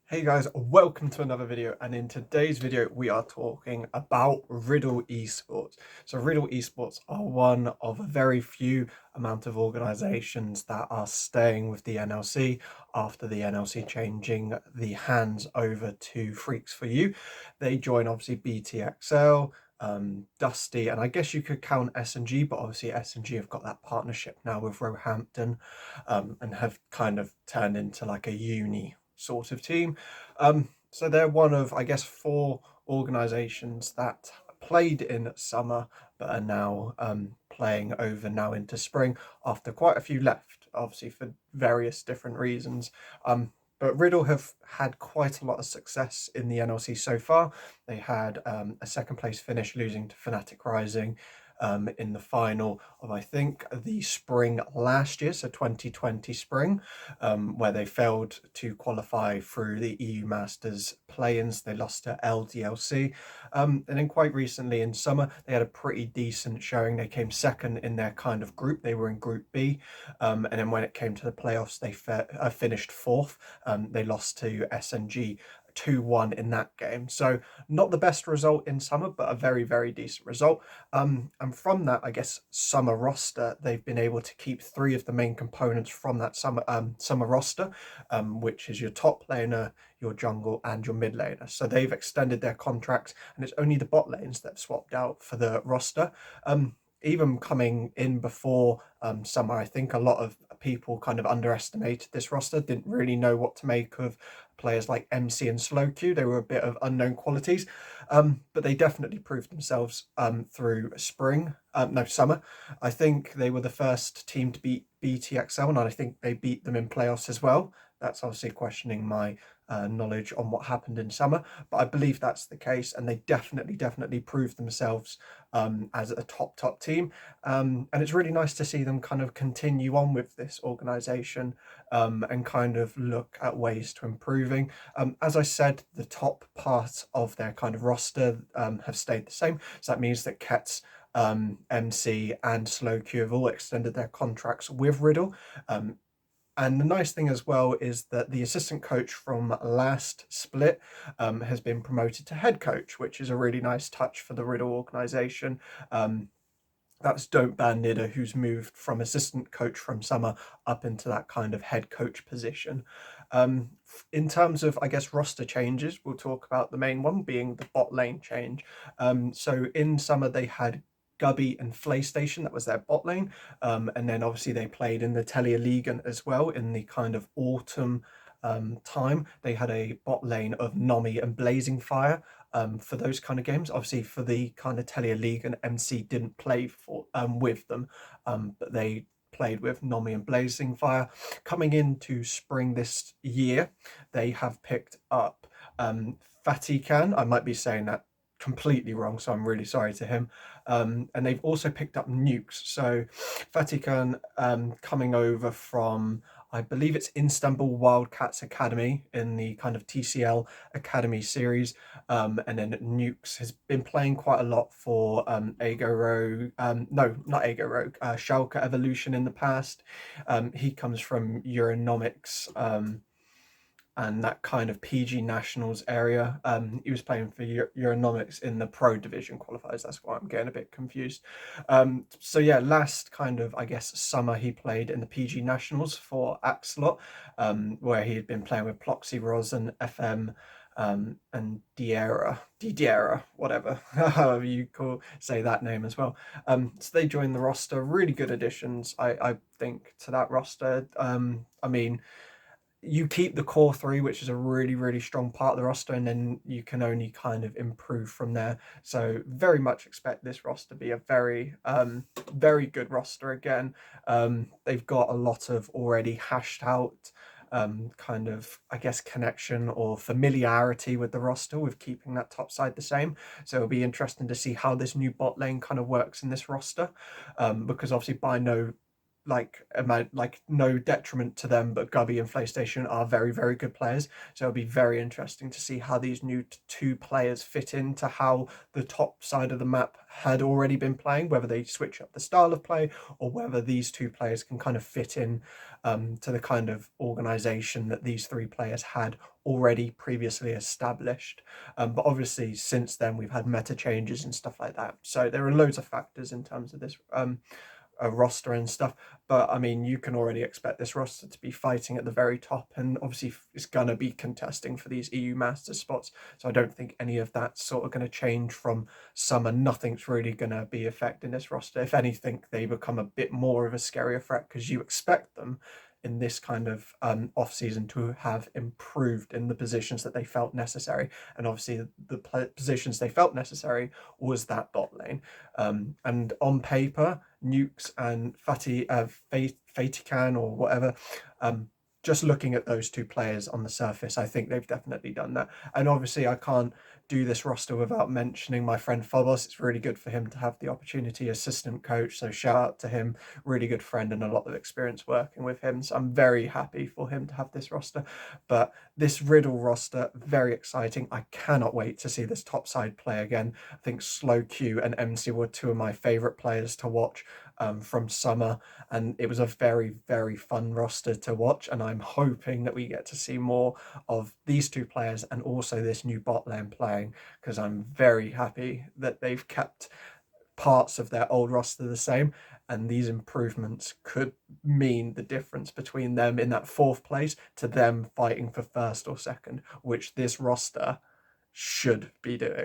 Hey guys, welcome to another video, and in today's video we are talking about Riddle Esports. So Riddle Esports are one of a very few amount of organizations that are staying with the NLC after the NLC changing the hands over to Freaks for You. They join obviously BTXL, Dusty, and I guess you could count S&G, but obviously S&G have got that partnership now with Roehampton, and have kind of turned into like a uni sort of team. So they're one of, I guess, four organisations that played in summer but are now playing over now into spring after quite a few left, obviously for various different reasons. But Riddle have had quite a lot of success in the NLC so far. They had a second place finish, losing to Fnatic Rising in the final of, I think, the spring last year, so 2020 spring, where they failed to qualify through the EU Masters play-ins. They lost to LDLC. And then quite recently in summer, they had a pretty decent showing. They came second in their kind of group. They were in Group B. And then when it came to the playoffs, they finished fourth. They lost to SNG 2-1 in that game. So not the best result in summer, but a very, very decent result. And from that, I guess, summer roster, they've been able to keep three of the main components from that summer roster, which is your top laner, your jungle, and your mid laner. So they've extended their contracts, and it's only the bot lanes that have swapped out for the roster. Even coming in before summer, I think a lot of people kind of underestimated this roster, didn't really know what to make of players like MC and Slow Q. They were a bit of unknown qualities, but they definitely proved themselves through summer. I think they were the first team to beat BTXL, and I think they beat them in playoffs as well. That's obviously questioning my knowledge on what happened in summer, but I believe that's the case, and they definitely proved themselves as a top team. And it's really nice to see them kind of continue on with this organization, and kind of look at ways to improving. As I said, the top part of their kind of roster have stayed the same. So that means that Kets, MC, and Slow Q have all extended their contracts with Riddle. And the nice thing as well is that the assistant coach from last split has been promoted to head coach, which is a really nice touch for the Riddle organization. That's Don't Ban Nidder, who's moved from assistant coach from summer up into that kind of head coach position. In terms of, I guess, roster changes, we'll talk about the main one being the bot lane change. So in summer, they had Gubby and PlayStation, that was their bot lane. And then obviously they played in the Telia League as well in the kind of autumn time. They had a bot lane of Nomi and Blazing Fire for those kind of games. Obviously, for the kind of Telia League, and MC didn't play for with them, but they played with Nomi and Blazing Fire. Coming into spring this year, they have picked up Fatikan. I might be saying that completely wrong, so I'm really sorry to him. And they've also picked up Nukes. So Fatikan, coming over from, I believe it's Istanbul Wildcats Academy in the kind of TCL Academy series. And then Nukes has been playing quite a lot for Ago Rogue, no, not Ago Rogue, Schalke Evolution in the past. He comes from Euronomics, and that kind of PG Nationals area. He was playing for Euronomics in the Pro Division qualifiers. That's why I'm getting a bit confused. So yeah, last kind of, I guess, summer he played in the PG Nationals for Axelot, where he had been playing with Ploxy Rosen, FM, and Diera, whatever, however you say that name as well. So they joined the roster. Really good additions, I think, to that roster. I mean, you keep the core three, which is a really strong part of the roster, and then you can only kind of improve from there. So very much expect this roster to be a very good roster again. They've got a lot of already hashed out kind of, I guess, connection or familiarity with the roster, with keeping that top side the same. So it'll be interesting to see how this new bot lane kind of works in this roster, because obviously by no like no detriment to them, but Gubby and PlayStation are very, very good players. So it'll be very interesting to see how these new two players fit into how the top side of the map had already been playing, whether they switch up the style of play or whether these two players can kind of fit in to the kind of organization that these three players had already previously established. But obviously, since then, we've had meta changes and stuff like that. So there are loads of factors in terms of this roster and stuff. But I mean, you can already expect this roster to be fighting at the very top, and obviously it's going to be contesting for these EU Masters spots. So I don't think any of that's sort of going to change from summer. Nothing's really going to be affecting this roster. If anything, they become a bit more of a scarier threat because you expect them in this kind of off season to have improved in the positions that they felt necessary, and obviously the positions they felt necessary was that bot lane. And on paper, Nukes and Fatican or whatever, just looking at those two players on the surface, I think they've definitely done that. And obviously, I can't do this roster without mentioning my friend Phobos. It's really good for him to have the opportunity, assistant coach. So shout out to him, really good friend and a lot of experience working with him. So I'm very happy for him to have this roster. But this Riddle roster, very exciting. I cannot wait to see this top side play again. I think Slow Q and MC were two of my favorite players to watch from summer, and it was a very, very fun roster to watch. And I'm hoping that we get to see more of these two players and also this new bot lane playing, because I'm very happy that they've kept parts of their old roster the same, and these improvements could mean the difference between them in that fourth place to them fighting for first or second, which this roster should be doing.